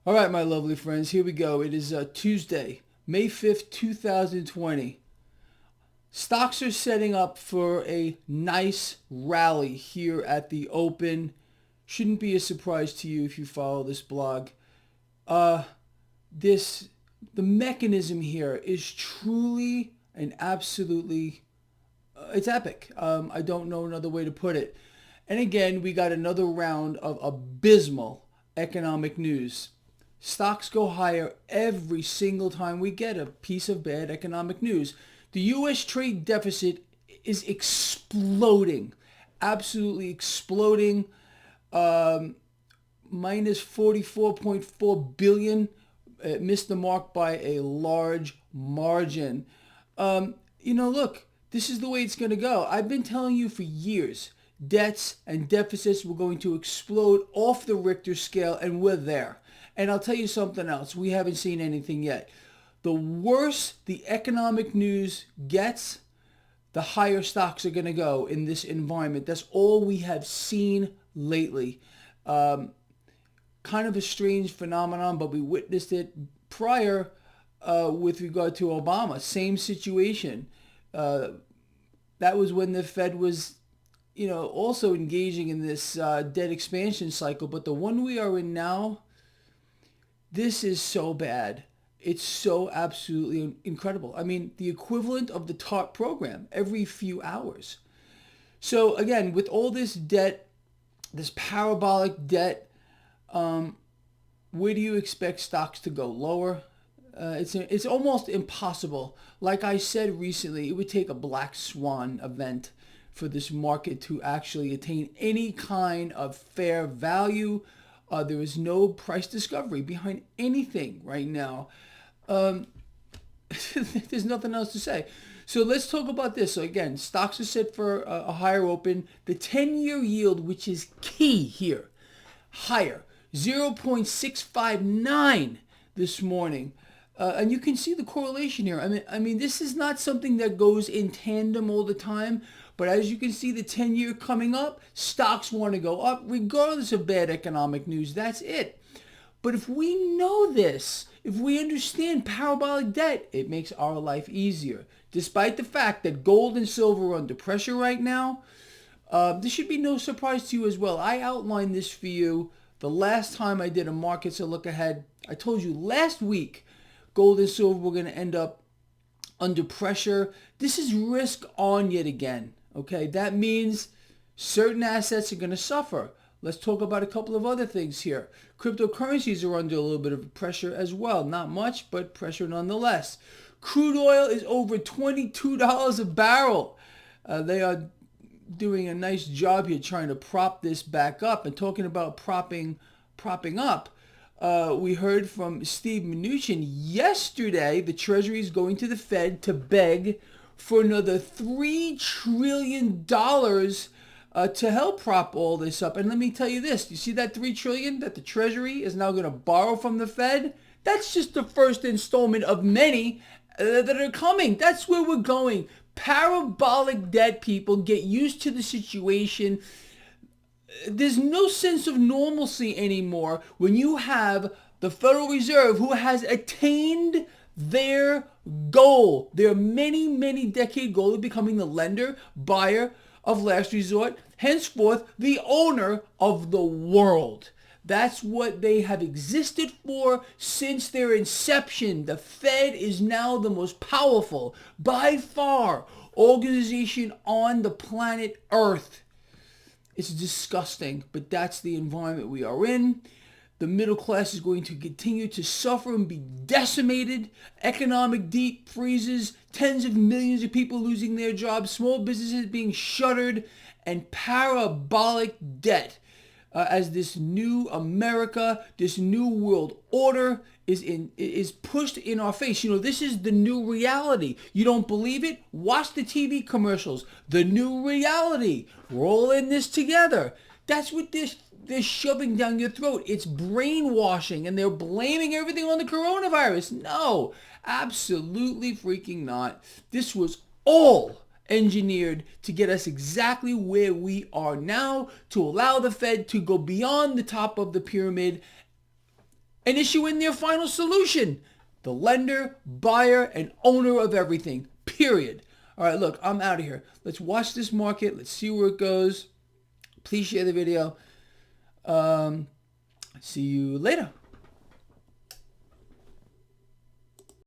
All right, my lovely friends, here we go. It is Tuesday, May 5th, 2020. Stocks are setting up for a nice rally here at the open. Shouldn't be a surprise to you if you follow this blog. Uh, this the mechanism here is truly and absolutely it's epic. I don't know another way to put it. And again, we got another round of abysmal economic news. Stocks go higher every single time we get a piece of bad economic news. The U.S. trade deficit is exploding, absolutely exploding. Minus 44.4 billion. It missed the mark by a large margin. Look, this is the way it's going to go. I've been telling you for years, debts and deficits were going to explode off the Richter scale, and we're there. And I'll tell you something else. We haven't seen anything yet. The worse the economic news gets, the higher stocks are going to go in this environment. That's all we have seen lately. Kind of a strange phenomenon, but we witnessed it prior with regard to Obama. Same situation. That was when the Fed was, also engaging in this debt expansion cycle. But the one we are in now, this is so bad. It's so absolutely incredible. I mean, the equivalent of the TARP program every few hours. So again, with all this debt, this parabolic debt, where do you expect stocks to go? Lower? It's almost impossible. Like I said recently, it would take a black swan event for this market to actually attain any kind of fair value. There is no price discovery behind anything right now. There's nothing else to say. So let's talk about this. So again, stocks are set for a higher open. The 10-year yield, which is key here, higher, 0.659 this morning. And you can see the correlation here. I mean, this is not something that goes in tandem all the time. But as you can see, the 10-year coming up, stocks want to go up regardless of bad economic news. That's it. But if we know this, if we understand parabolic debt, it makes our life easier. Despite the fact that gold and silver are under pressure right now, this should be no surprise to you as well. I outlined this for you the last time I did a markets a look ahead. I told you last week gold and silver were going to end up under pressure. This is risk on yet again. Okay, that means certain assets are going to suffer. Let's talk about a couple of other things here. Cryptocurrencies are under a little bit of pressure as well. Not much, but pressure nonetheless. Crude oil is over $22 a barrel. They are doing a nice job here trying to prop this back up. And talking about propping up, we heard from Steve Mnuchin yesterday the Treasury is going to the Fed to beg for another $3 trillion to help prop all this up. And let me tell you this. You see that $3 trillion that the Treasury is now going to borrow from the Fed? That's just the first installment of many that are coming. That's where we're going. Parabolic debt, people. Get used to the situation. There's no sense of normalcy anymore when you have the Federal Reserve, who has attained their goal, their many decade goal of becoming the lender, buyer of last resort, henceforth the owner of the world. That's what they have existed for since their inception. The Fed is now the most powerful, by far, organization on the planet Earth. It's disgusting, but that's the environment we are in. The middle class is going to continue to suffer and be decimated. Economic deep freezes, tens of millions of people losing their jobs, small businesses being shuttered, and parabolic debt as this new America, this new world order is pushed in our face. This is the new reality. You don't believe it? Watch the TV commercials. The new reality. We're all in this together. That's what they're shoving down your throat. It's brainwashing, and they're blaming everything on the coronavirus. No, absolutely freaking not. This was all engineered to get us exactly where we are now, to allow the Fed to go beyond the top of the pyramid and issue in their final solution. The lender, buyer, and owner of everything, period. All right, look, I'm out of here. Let's watch this market. Let's see where it goes. Please share the video. See you later.